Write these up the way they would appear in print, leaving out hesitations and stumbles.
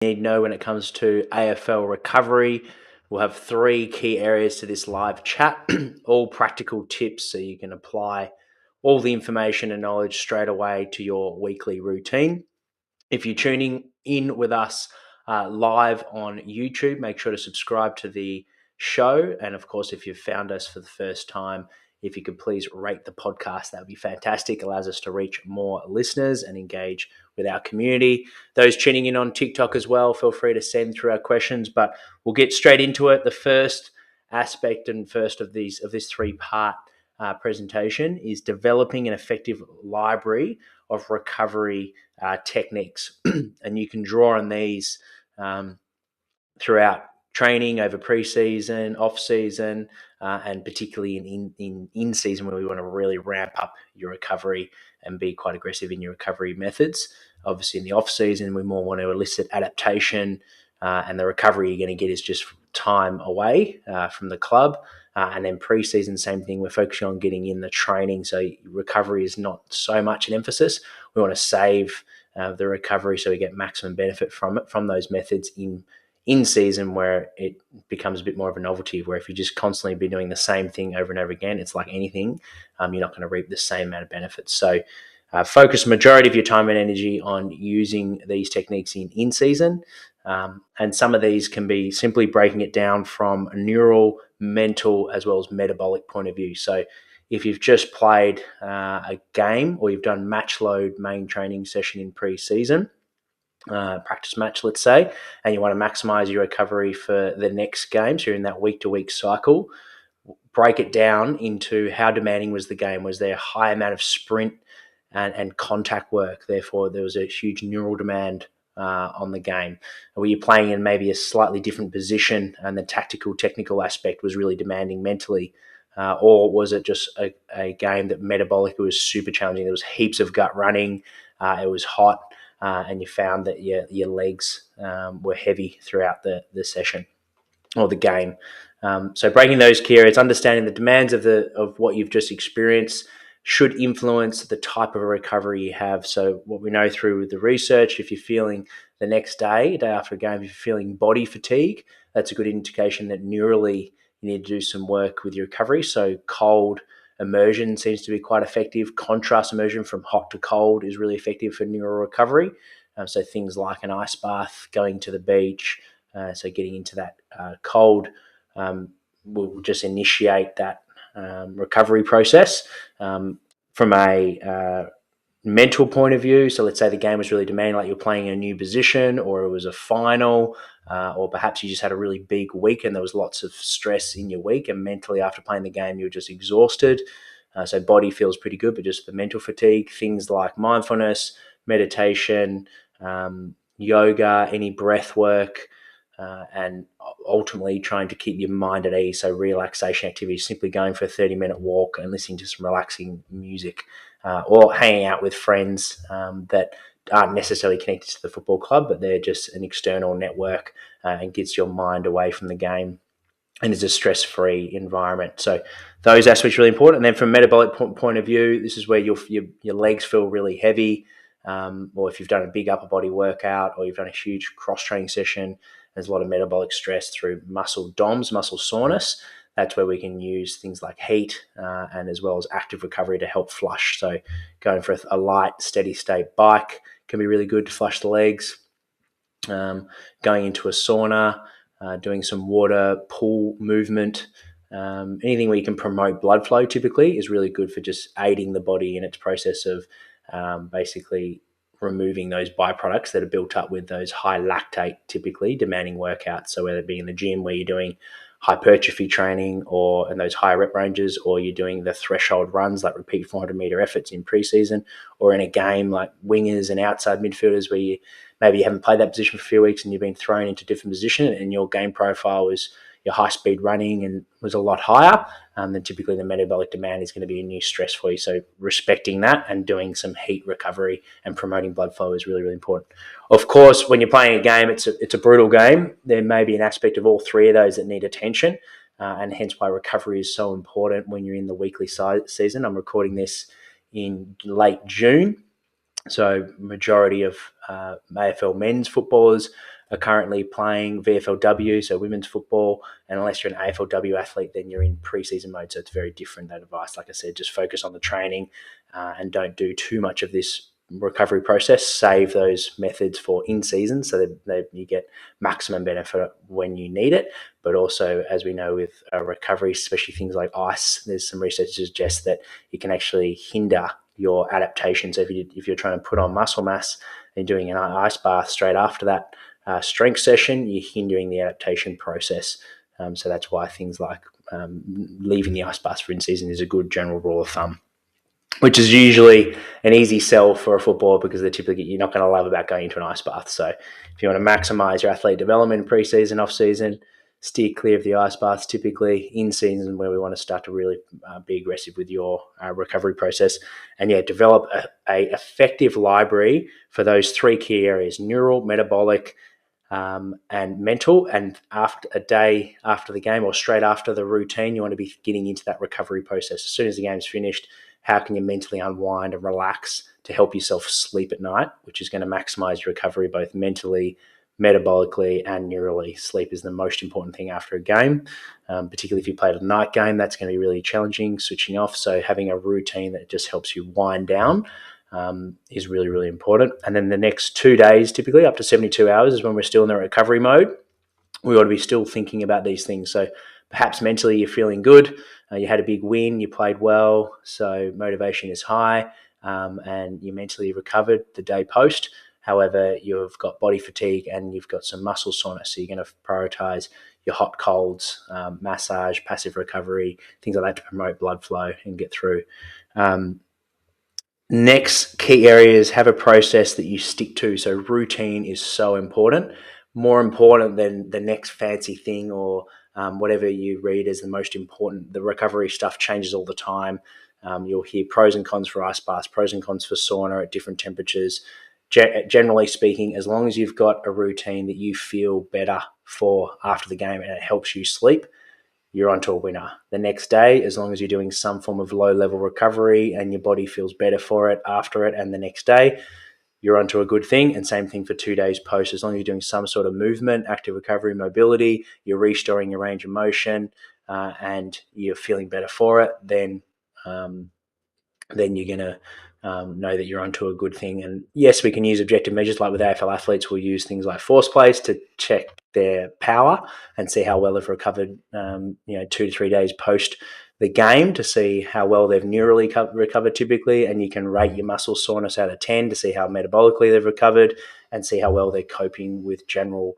need to know when it comes to AFL recovery. We'll have 3 key areas to this live chat, all practical tips so you can apply all the information and knowledge straight away to your weekly routine. If you're tuning in with us live on YouTube, make sure to subscribe to the show. And of course, if you've found us for the first time, if you could please rate the podcast, that would be fantastic. It allows us to reach more listeners and engage with our community. Those tuning in on TikTok as well, feel free to send through our questions, but we'll get straight into it. The first aspect and first of this 3-part presentation is developing an effective library of recovery techniques. And you can draw on these throughout training over pre-season, off-season, and particularly in season where we want to really ramp up your recovery and be quite aggressive in your recovery methods. Obviously, in the off-season, we more want to elicit adaptation, and the recovery you're going to get is just time away from the club. And then pre-season, same thing. We're focusing on getting in the training, so recovery is not so much an emphasis. We want to save the recovery so we get maximum benefit from it, from those methods in season, where it becomes a bit more of a novelty, where if you just constantly be doing the same thing over and over again, it's like anything, you're not going to reap the same amount of benefits. So focus majority of your time and energy on using these techniques in season. And some of these can be simply breaking it down from a neural, mental, as well as metabolic point of view. So if you've just played a game, or you've done match load main training session in pre-season, practice match, let's say, and you want to maximize your recovery for the next game, so you're in that week-to-week cycle, break it down into how demanding was the game. Was there a high amount of sprint and contact work? Therefore, there was a huge neural demand on the game. Were you playing in maybe a slightly different position and the tactical, technical aspect was really demanding mentally? Or was it just a game that metabolically was super challenging? There was heaps of gut running. It was hot. And you found that your legs were heavy throughout the session or the game. So breaking those key areas, understanding the demands of what you've just experienced should influence the type of a recovery you have. So what we know through the research, if you're feeling the next day after a game, if you're feeling body fatigue, that's a good indication that neurally you need to do some work with your recovery. So cold immersion seems to be quite effective. Contrast immersion from hot to cold is really effective for neural recovery. So things like an ice bath, going to the beach, so getting into that cold will just initiate that recovery process. From a mental point of view, so let's say the game was really demanding, like you're playing a new position, or it was a final, or perhaps you just had a really big week and there was lots of stress in your week, and mentally after playing the game you're just exhausted. So body feels pretty good, but just the mental fatigue, things like mindfulness, meditation, yoga, any breath work, and ultimately trying to keep your mind at ease. So relaxation activities, simply going for a 30-minute walk and listening to some relaxing music, or hanging out with friends that aren't necessarily connected to the football club, but they're just an external network, and gets your mind away from the game and is a stress-free environment. So those aspects are really important. And then from a metabolic point of view, this is where your legs feel really heavy, or if you've done a big upper body workout, or you've done a huge cross-training session, there's a lot of metabolic stress through muscle DOMS, muscle soreness. That's where we can use things like heat, and as well as active recovery to help flush. So going for a light, steady state bike can be really good to flush the legs. Going into a sauna, doing some water pool movement, anything where you can promote blood flow typically is really good for just aiding the body in its process of basically removing those byproducts that are built up with those high lactate, typically demanding workouts. So whether it be in the gym where you're doing hypertrophy training or in those higher rep ranges, or you're doing the threshold runs like repeat 400-meter efforts in preseason, or in a game like wingers and outside midfielders where maybe you haven't played that position for a few weeks and you've been thrown into a different position, and your game profile was your high speed running and was a lot higher, then typically the metabolic demand is going to be a new stress for you. So respecting that and doing some heat recovery and promoting blood flow is really, really important. Of course, when you're playing a game, it's a brutal game. There may be an aspect of all three of those that need attention, and hence why recovery is so important when you're in the weekly season. I'm recording this in late June. So majority of AFL men's footballers are currently playing VFLW, so women's football, and unless you're an AFLW athlete, then you're in pre-season mode, so it's very different, that advice. Like I said, just focus on the training and don't do too much of this recovery process. Save those methods for in-season so that you get maximum benefit when you need it. But also, as we know with recovery, especially things like ice, there's some research to suggest that it can actually hinder your adaptation. So if you're trying to put on muscle mass and doing an ice bath straight after that strength session, you're hindering the adaptation process. So that's why things like leaving the ice bath for in-season is a good general rule of thumb, which is usually an easy sell for a footballer because you're not going to love about going into an ice bath. So if you want to maximize your athlete development in pre-season, off-season, steer clear of the ice baths. Typically in season where we want to start to really be aggressive with your recovery process, and develop a effective library for those three key areas: neural, metabolic, and mental. And after a day after the game or straight after the routine, you want to be getting into that recovery process. As soon as the game's finished, how can you mentally unwind and relax to help yourself sleep at night, which is going to maximize your recovery both mentally, metabolically, and neurally. Sleep is the most important thing after a game, particularly if you played a night game. That's going to be really challenging, switching off. So having a routine that just helps you wind down is really, really important. And then the next 2 days, typically up to 72 hours, is when we're still in the recovery mode. We ought to be still thinking about these things. So perhaps mentally you're feeling good, you had a big win, you played well, so motivation is high, and you mentally recovered the day post. However, you've got body fatigue and you've got some muscle soreness, so you're going to prioritize your hot colds, massage, passive recovery, things like that to promote blood flow and get through. Next key areas, have a process that you stick to. So routine is so important, more important than the next fancy thing or whatever you read as the most important. The recovery stuff changes all the time. You'll hear pros and cons for ice baths, pros and cons for sauna at different temperatures. Generally speaking, as long as you've got a routine that you feel better for after the game and it helps you sleep, you're onto a winner. The next day, as long as you're doing some form of low-level recovery and your body feels better for it after it and the next day, you're onto a good thing. And same thing for 2 days post. As long as you're doing some sort of movement, active recovery, mobility, you're restoring your range of motion, and you're feeling better for it, then you're going to know that you're onto a good thing. And yes, we can use objective measures. Like with AFL athletes, we'll use things like force plays to check their power and see how well they've recovered 2 to 3 days post the game to see how well they've neurally recovered typically. And you can rate your muscle soreness out of 10 to see how metabolically they've recovered and see how well they're coping with general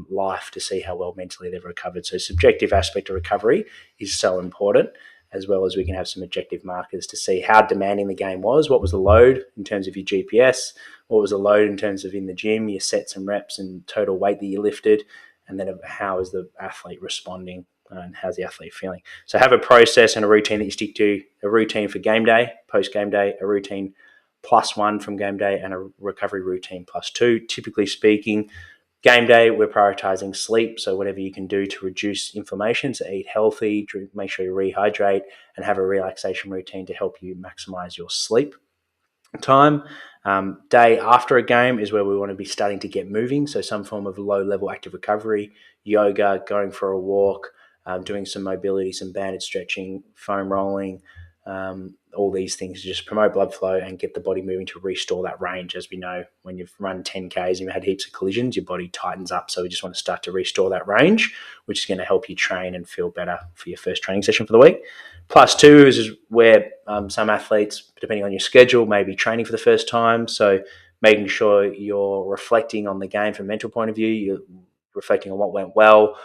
life to see how well mentally they've recovered. So subjective aspect of recovery is so important, as well as we can have some objective markers to see how demanding the game was. What was the load in terms of your GPS? What was the load in terms of in the gym, your sets and reps and total weight that you lifted? And then how is the athlete responding and how's the athlete feeling? So have a process and a routine that you stick to, a routine for game day, post-game day, a routine +1 from game day, and a recovery routine +2. Typically speaking, game day, we're prioritizing sleep. So whatever you can do to reduce inflammation, so eat healthy, make sure you rehydrate, and have a relaxation routine to help you maximize your sleep time. Day after a game is where we want to be starting to get moving. So some form of low-level active recovery, yoga, going for a walk, doing some mobility, some banded stretching, foam rolling, all these things to just promote blood flow and get the body moving to restore that range. As we know, when you've run 10Ks and you've had heaps of collisions, your body tightens up. So we just want to start to restore that range, which is going to help you train and feel better for your first training session for the week. +2 is where some athletes, depending on your schedule, may be training for the first time. So making sure you're reflecting on the game from a mental point of view, you're reflecting on what went well,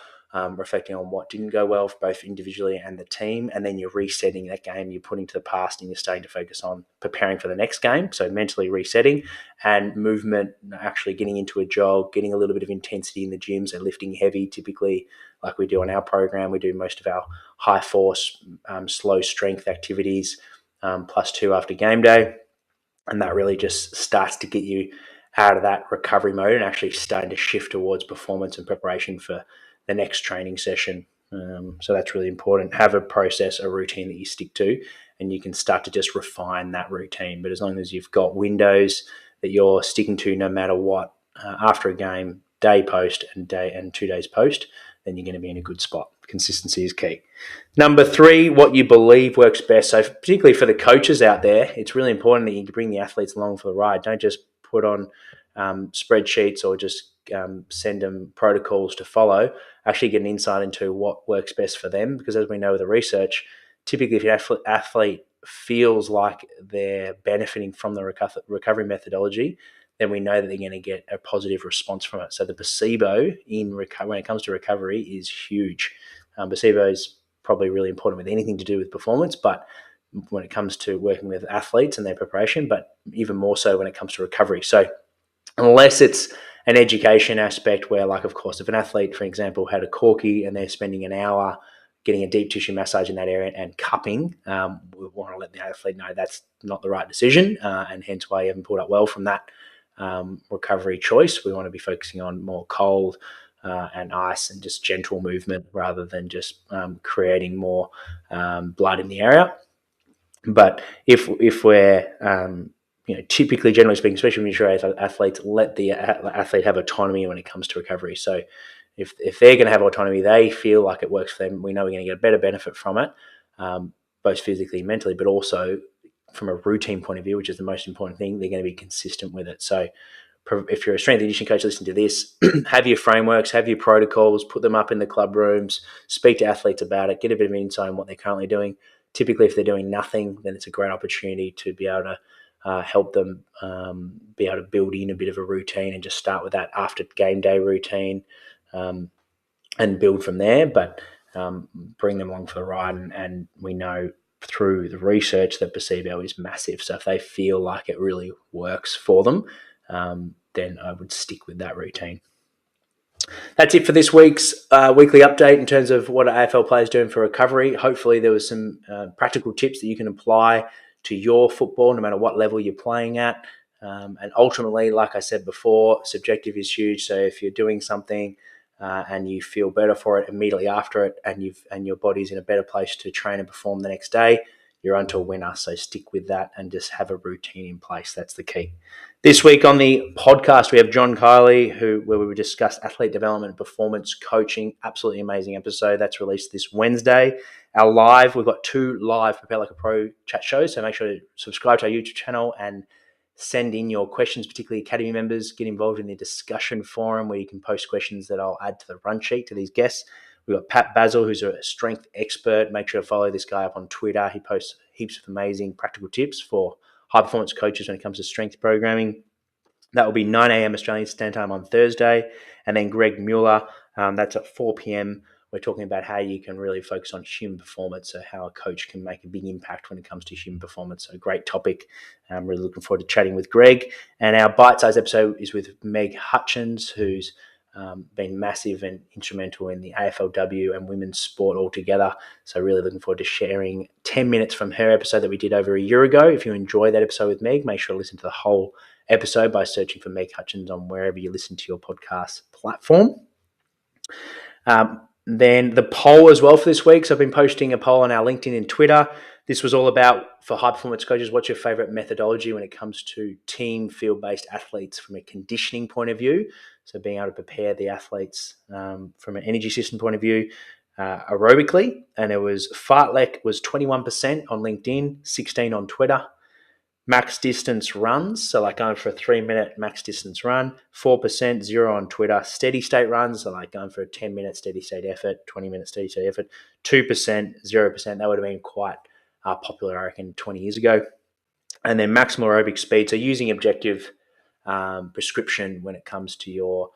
reflecting on what didn't go well for both individually and the team, and then you're resetting that game you're putting to the past and you're starting to focus on preparing for the next game. So mentally resetting and movement, actually getting into a jog, getting a little bit of intensity in the gym, so lifting heavy typically like we do on our program. We do most of our high force, slow strength activities +2 after game day. And that really just starts to get you out of that recovery mode and actually starting to shift towards performance and preparation for the next training session. So that's really important. Have a process, a routine that you stick to, and you can start to just refine that routine. But as long as you've got windows that you're sticking to no matter what, after a game, day post and 2 days post, then you're going to be in a good spot. Consistency is key. Number 3, what you believe works best. So particularly for the coaches out there, it's really important that you bring the athletes along for the ride. Don't just put on spreadsheets or just send them protocols to follow. Actually get an insight into what works best for them, because as we know with the research, typically if an athlete feels like they're benefiting from the recovery methodology, then we know that they're going to get a positive response from it. So the placebo when it comes to recovery is huge. Placebo is probably really important with anything to do with performance, but when it comes to working with athletes and their preparation, but even more so when it comes to recovery. So unless it's an education aspect where, like, of course, if an athlete, for example, had a corky and they're spending an hour getting a deep tissue massage in that area and cupping, we want to let the athlete know that's not the right decision, and hence why you haven't pulled up well from that recovery choice. We want to be focusing on more cold and ice and just gentle movement rather than just creating more blood in the area. But if we're typically, generally speaking, especially when you're athletes, let the athlete have autonomy when it comes to recovery. So if they're going to have autonomy, they feel like it works for them, we know we're going to get a better benefit from it, both physically and mentally, but also from a routine point of view, which is the most important thing, they're going to be consistent with it. So if you're a strength and conditioning coach, listen to this, have your frameworks, have your protocols, put them up in the club rooms, speak to athletes about it, get a bit of insight on what they're currently doing. Typically, if they're doing nothing, then it's a great opportunity to be able to help them be able to build in a bit of a routine and just start with that after game day routine and build from there. But bring them along for the ride, and we know through the research that placebo is massive. So if they feel like it really works for them, then I would stick with that routine. That's it for this week's weekly update in terms of what an AFL player is doing for recovery. Hopefully there was some practical tips that you can apply to your football, no matter what level you're playing at. And ultimately, like I said before, subjective is huge. So if you're doing something and you feel better for it immediately after it, and your body's in a better place to train and perform the next day, you're onto a winner. So stick with that and just have a routine in place. That's the key. This week on the podcast, we have John Kiley, where we discuss athlete development, performance coaching. Absolutely amazing episode. That's released this Wednesday. We've got 2 live Prepare Like a Pro chat shows. So make sure to subscribe to our YouTube channel and send in your questions, particularly Academy members. Get involved in the discussion forum where you can post questions that I'll add to the run sheet to these guests. We've got Pat Basil, who's a strength expert. Make sure to follow this guy up on Twitter. He posts heaps of amazing practical tips for high-performance coaches when it comes to strength programming. That will be 9 a.m. Australian Standard Time on Thursday. And then Greg Mueller, that's at 4 p.m. We're talking about how you can really focus on human performance, so how a coach can make a big impact when it comes to human performance. So great topic. I'm really looking forward to chatting with Greg. And our bite-sized episode is with Meg Hutchins, who's been massive and instrumental in the AFLW and women's sport altogether. So really looking forward to sharing 10 minutes from her episode that we did over a year ago. If you enjoy that episode with Meg, make sure to listen to the whole episode by searching for Meg Hutchins on wherever you listen to your podcast platform. Then the poll as well for this week. So I've been posting a poll on our LinkedIn and Twitter. This was all about, for high performance coaches, what's your favorite methodology when it comes to team field-based athletes from a conditioning point of view? So being able to prepare the athletes from an energy system point of view aerobically. And it was fartlek was 21% on LinkedIn, 16 on Twitter. Max distance runs, so like going for a 3-minute max distance run, 4%, 0 on Twitter. Steady state runs, so like going for a 10-minute steady state effort, 20-minute steady state effort, 2%, 0%. That would have been quite popular, I reckon, 20 years ago. And then maximal aerobic speed, so using objective prescription when it comes to your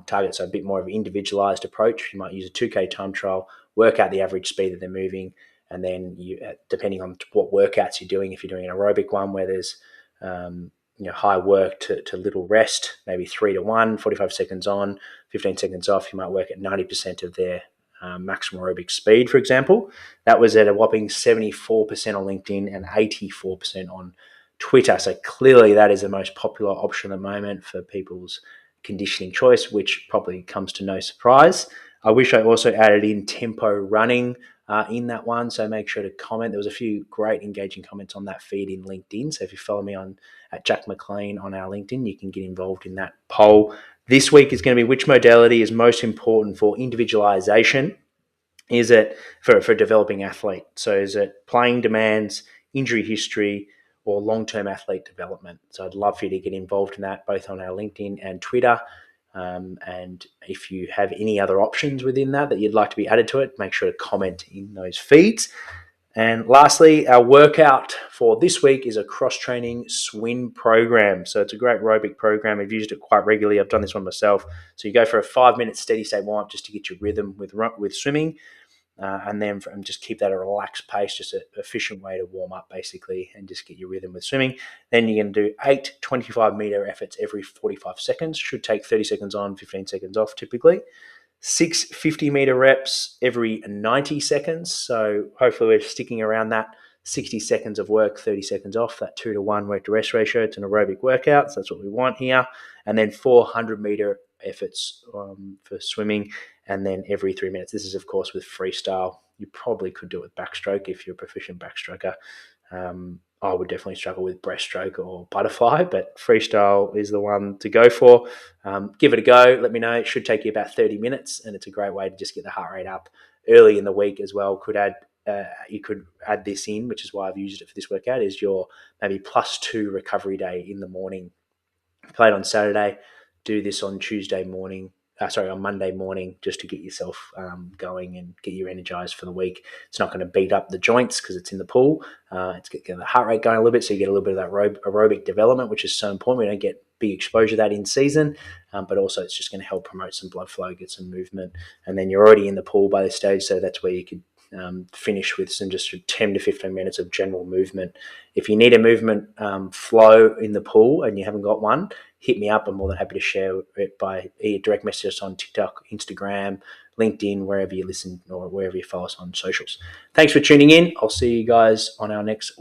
target, so a bit more of an individualized approach. You might use a 2K time trial, work out the average speed that they're moving, and then you, depending on what workouts you're doing, if you're doing an aerobic one where there's high work to little rest, maybe 3-1, 45 seconds on, 15 seconds off, you might work at 90% of their maximal aerobic speed, for example. That was at a whopping 74% on LinkedIn and 84% on Twitter. So clearly that is the most popular option at the moment for people's conditioning choice, which probably comes to no surprise. I wish I also added in tempo running in that one, so make sure to comment. There was a few great engaging comments on that feed in LinkedIn, so if you follow me at Jack McLean on our LinkedIn, you can get involved in that poll This week is going to be which modality is most important for individualization. Is it for a developing athlete? So is it playing demands, injury history, or long-term athlete development? So I'd love for you to get involved in that, both on our LinkedIn and Twitter. And if you have any other options within that you'd like to be added to it, make sure to comment in those feeds. And lastly, our workout for this week is a cross-training swim program. So it's a great aerobic program. I've used it quite regularly. I've done this one myself. So you go for a 5-minute steady state warm-up just to get your rhythm with swimming. And then just keep that at a relaxed pace, just an efficient way to warm up basically and just get your rhythm with swimming. Then you're going to do 8 25-meter efforts every 45 seconds. Should take 30 seconds on, 15 seconds off typically. 6 50-meter reps every 90 seconds. So hopefully we're sticking around that 60 seconds of work, 30 seconds off, that 2-to-1 work to rest ratio. It's an aerobic workout, so that's what we want here. And then 400-meter efforts for swimming, and then every 3 minutes. This is, of course, with freestyle. You probably could do it with backstroke if you're a proficient backstroker. I would definitely struggle with breaststroke or butterfly, but freestyle is the one to go for. Give it a go. Let me know. It should take you about 30 minutes, and it's a great way to just get the heart rate up early in the week as well. You could add this in, which is why I've used it for this workout, is your maybe +2 recovery day in the morning. Played on Saturday, do this on on Monday morning, just to get yourself going and get you energized for the week. It's not going to beat up the joints because it's in the pool. It's getting the heart rate going a little bit, so you get a little bit of that aerobic development, which is so important. We don't get big exposure to that in season, but also it's just going to help promote some blood flow, get some movement, and then you're already in the pool by this stage, so that's where you could finish with some just 10 to 15 minutes of general movement. If you need a movement flow in the pool and you haven't got one, hit me up. I'm more than happy to share it by direct message on TikTok, Instagram, LinkedIn, wherever you listen or wherever you follow us on socials. Thanks for tuning in. I'll see you guys on our next